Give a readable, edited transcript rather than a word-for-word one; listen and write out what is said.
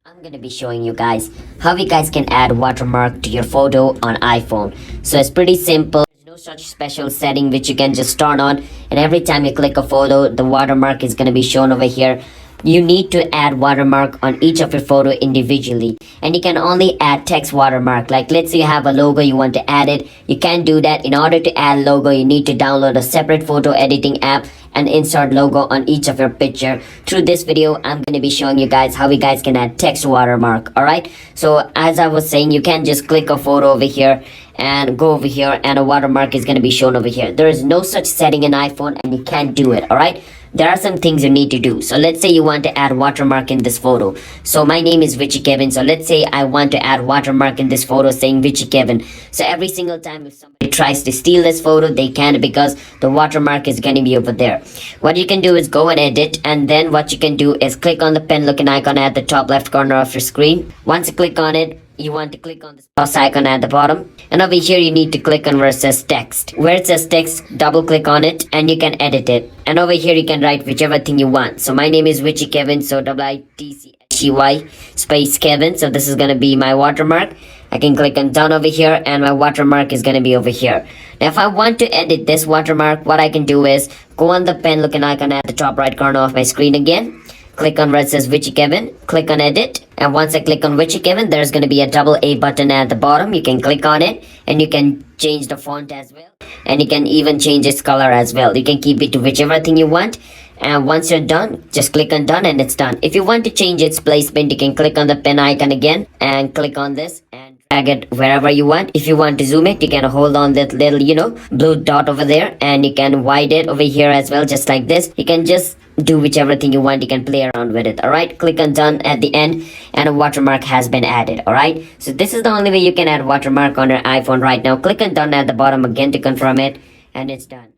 I'm gonna be showing you guys how you guys can add watermark to your photo on iPhone. So it's pretty simple. There's no such special setting which you can just turn on, and every time you click a photo, the watermark is gonna be shown over here. You need to add watermark on each of your photo individually, and you can only add text watermark. Like let's say you have a logo, you want to add it, you can't do that. In order to add logo, you need to download a separate photo editing app and insert logo on each of your picture. Through this video, I'm going to be showing you guys how you guys can add text watermark. All right, so as I was saying, you can just click a photo over here and go over here, and a watermark is going to be shown over here. There is no such setting in iPhone, and you can't do it. All right, there are some things you need to do. So let's say you want to add watermark in this photo. So my name is Richie Kevin. So let's say I want to add watermark in this photo saying Richie Kevin. So every single time if somebody tries to steal this photo, they can't, because the watermark is going to be over there. What you can do is go and edit, and then what you can do is click on the pen looking icon at the top left corner of your screen. Once you click on it, you want to click on this plus icon at the bottom, and over here you need to click on where it says text. Where it says text, double click on it and you can edit it, and over here you can write whichever thing you want. So my name is Richie Kevin, so WITCHY space Kevin. So this is gonna be my watermark. I can click on done over here, and my watermark is gonna be over here. Now if I want to edit this watermark, what I can do is go on the pen looking icon at the top right corner of my screen again, click on where it says Richie Kevin, click on edit, and once I click on Richie Kevin, there's going to be a double A button at the bottom. You can click on it, and you can change the font as well, and you can even change its color as well. You can keep it to whichever thing you want, and once you're done, just click on done and it's done. If you want to change its placement, you can click on the pen icon again and click on this and drag it wherever you want. If you want to zoom it, you can hold on that little blue dot over there, and you can widen it over here as well, just like this. You can just do whichever thing you want. You can play around with it. All right, click on done at the end, and a watermark has been added. All right, so this is the only way you can add watermark on your iPhone right now. Click on done at the bottom again to confirm it, and it's done.